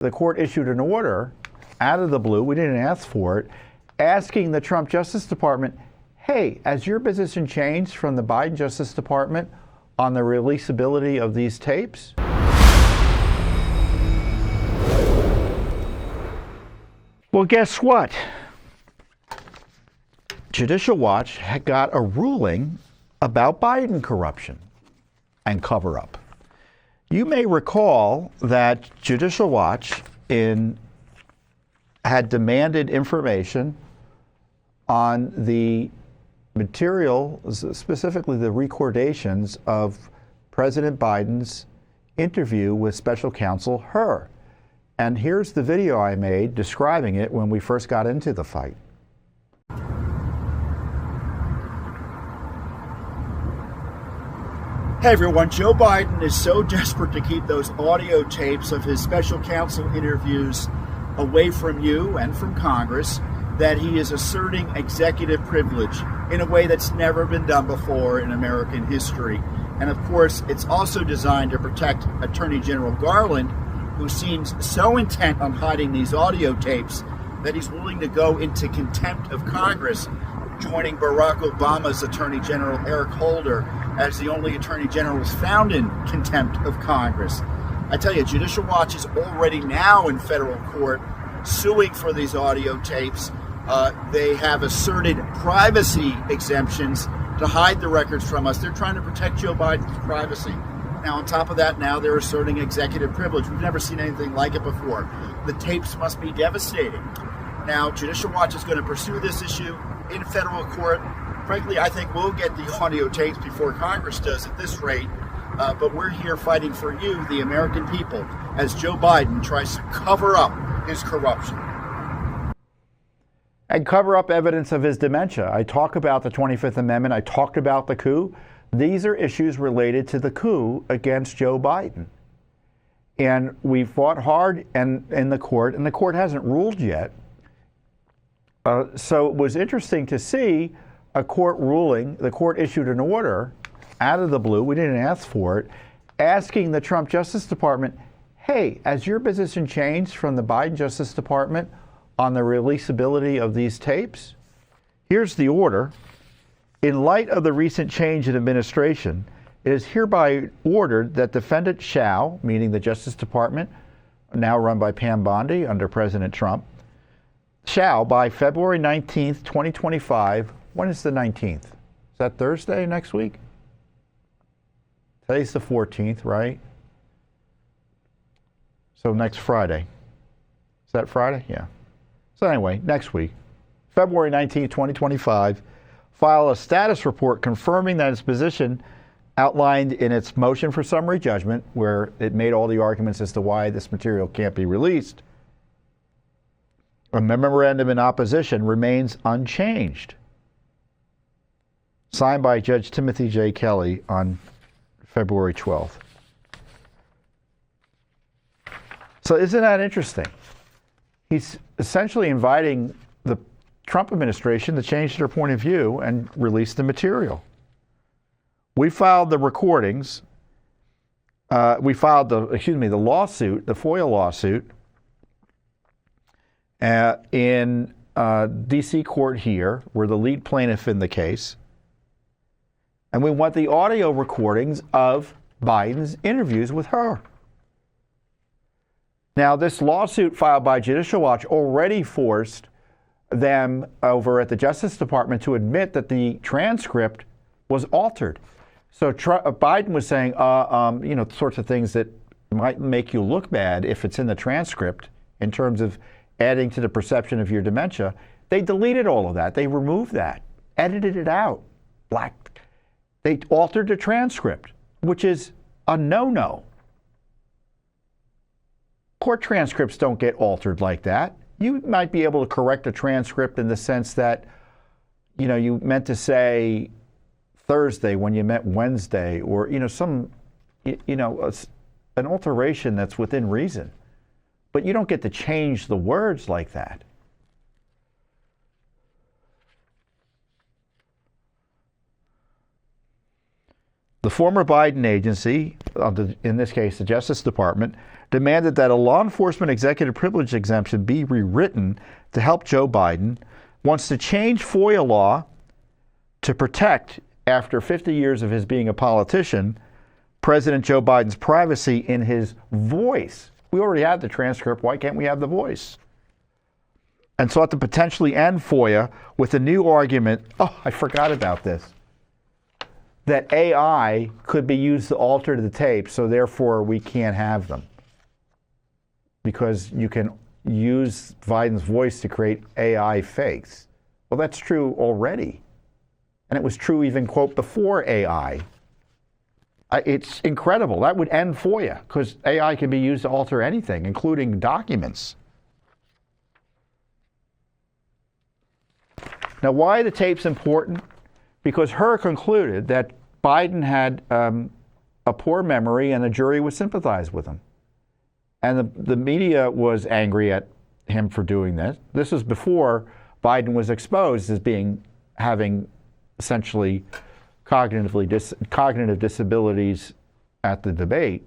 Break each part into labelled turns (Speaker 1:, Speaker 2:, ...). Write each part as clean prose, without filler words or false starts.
Speaker 1: The court issued an order out of the blue, we didn't ask for it, asking the Trump Justice Department, hey, has your position changed from the Biden Justice Department on the releasability of these tapes? Well, guess what? Judicial Watch had got a ruling about Biden corruption and cover-up. You may recall that Judicial Watch had demanded information on the material, specifically the recordations of President Biden's interview with Special Counsel Hur. And here's the video I made describing it when we first got into the fight.
Speaker 2: Hey everyone, Joe Biden is so desperate to keep those audio tapes of his special counsel interviews away from you and from Congress that he is asserting executive privilege in a way that's never been done before in American history. And of course, it's also designed to protect Attorney General Garland, who seems so intent on hiding these audio tapes that he's willing to go into contempt of Congress, joining Barack Obama's Attorney General Eric Holder as the only Attorney General who's found in contempt of Congress. I tell you, Judicial Watch is already now in federal court suing for these audio tapes. They have asserted privacy exemptions to hide the records from us. They're trying to protect Joe Biden's privacy. Now, on top of that, now they're asserting executive privilege. We've never seen anything like it before. The tapes must be devastating. Now, Judicial Watch is going to pursue this issue in federal court. Frankly, I think we'll get the audio tapes before Congress does at this rate. But we're here fighting for you, the American people, as Joe Biden tries to cover up his corruption.
Speaker 1: And cover up evidence of his dementia. I talk about the 25th Amendment. I talked about the coup. These are issues related to the coup against Joe Biden. And we fought hard in the court, and the court hasn't ruled yet. So it was interesting to see a court ruling. The court issued an order out of the blue, we didn't ask for it, asking the Trump Justice Department, hey, has your position changed from the Biden Justice Department on the releasability of these tapes? Here's the order. In light of the recent change in administration, it is hereby ordered that defendant shall, meaning the Justice Department, now run by Pam Bondi under President Trump, shall by February 19th, 2025, when is the 19th? Is that Thursday next week? Today's the 14th, right? So next Friday. Is that Friday? Yeah. So anyway, next week, February 19th, 2025, file a status report confirming that its position outlined in its motion for summary judgment, where it made all the arguments as to why this material can't be released. A memorandum in opposition remains unchanged. Signed by Judge Timothy J. Kelly on February 12th. So isn't that interesting? He's essentially inviting the Trump administration to change their point of view and release the material. We filed the recordings. We filed the lawsuit, the FOIA lawsuit, in D.C. court here. We're the lead plaintiff in the case. And we want the audio recordings of Biden's interviews with her. Now, this lawsuit filed by Judicial Watch already forced them over at the Justice Department to admit that the transcript was altered. So Biden was saying, sorts of things that might make you look bad if it's in the transcript in terms of adding to the perception of your dementia. They deleted all of that. They removed that, edited it out. They altered the transcript, which is a no-no. Court transcripts don't get altered like that. You might be able to correct a transcript in the sense that, you meant to say Thursday when you meant Wednesday, or, an alteration that's within reason. But you don't get to change the words like that. The former Biden agency, in this case the Justice Department, demanded that a law enforcement executive privilege exemption be rewritten to help Joe Biden, wants to change FOIA law to protect, after 50 years of his being a politician, President Joe Biden's privacy in his voice. We already have the transcript. Why can't we have the voice? And sought to potentially end FOIA with a new argument. Oh, I forgot about this. That AI could be used to alter the tape, so therefore we can't have them. Because you can use Biden's voice to create AI fakes. Well, that's true already. And it was true even, quote, before AI. It's incredible. That would end FOIA, because AI can be used to alter anything, including documents. Now, why are the tapes important? Because Hur concluded that Biden had a poor memory and the jury would sympathize with him. And the media was angry at him for doing this. This was before Biden was exposed as having essentially cognitive disabilities at the debate.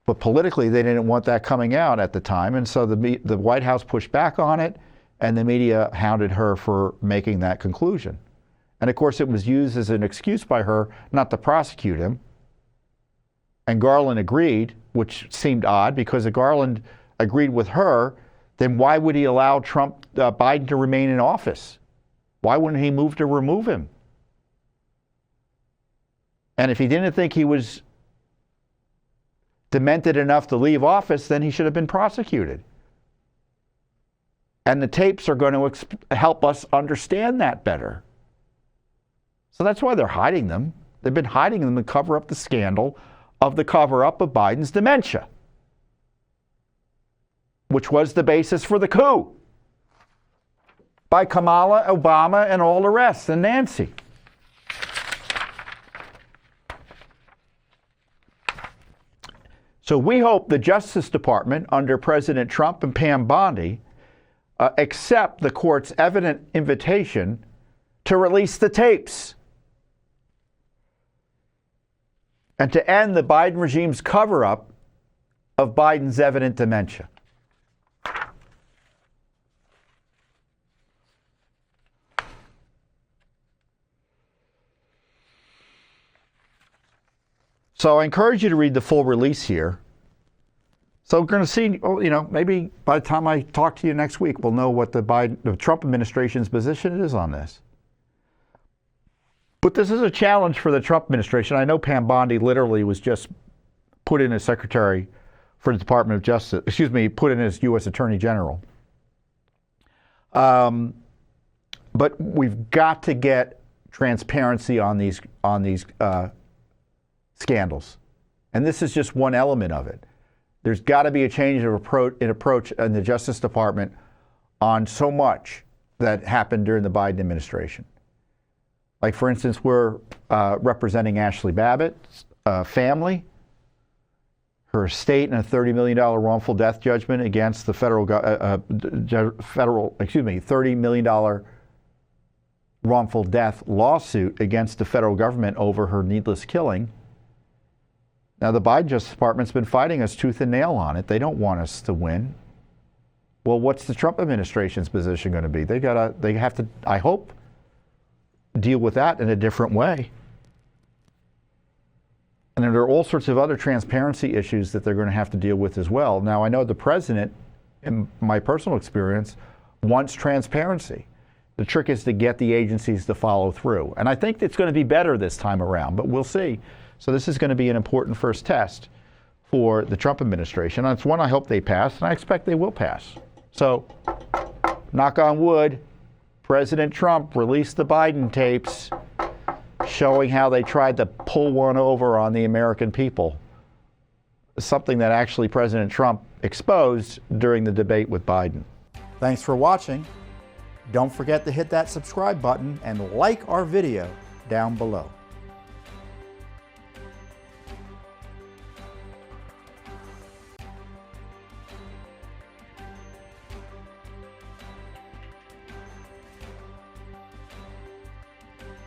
Speaker 1: But politically, they didn't want that coming out at the time. And so the White House pushed back on it, and the media hounded her for making that conclusion. And of course, it was used as an excuse by her not to prosecute him. And Garland agreed, which seemed odd, because if Garland agreed with her, then why would he allow Biden to remain in office? Why wouldn't he move to remove him? And if he didn't think he was demented enough to leave office, then he should have been prosecuted. And the tapes are going to help us understand that better. So that's why they're hiding them. They've been hiding them to cover up the scandal of the cover-up of Biden's dementia, which was the basis for the coup by Kamala, Obama, and all the rest, and Nancy. So we hope the Justice Department, under President Trump and Pam Bondi, accept the court's evident invitation to release the tapes and to end the Biden regime's cover-up of Biden's evident dementia. So I encourage you to read the full release here. So we're going to see, maybe by the time I talk to you next week, we'll know what the Trump administration's position is on this. But this is a challenge for the Trump administration. I know Pam Bondi literally was just put in as Secretary for the Department of Justice, put in as U.S. Attorney General. But we've got to get transparency on these scandals. And this is just one element of it. There's got to be a change of approach in the Justice Department on so much that happened during the Biden administration. Like, for instance, we're representing Ashley Babbitt's family, her estate, in a $30 million wrongful death judgment against the $30 million wrongful death lawsuit against the federal government over her needless killing. Now, the Biden Justice Department's been fighting us tooth and nail on it. They don't want us to win. Well, what's the Trump administration's position going to be? They have to, I hope, deal with that in a different way. And there are all sorts of other transparency issues that they're going to have to deal with as well. Now, I know the president, in my personal experience, wants transparency. The trick is to get the agencies to follow through. And I think it's going to be better this time around, but we'll see. So this is going to be an important first test for the Trump administration. And it's one I hope they pass, and I expect they will pass. So, knock on wood, President Trump released the Biden tapes showing how they tried to pull one over on the American people. Something that actually President Trump exposed during the debate with Biden. Thanks for watching. Don't forget to hit that subscribe button and like our video down below.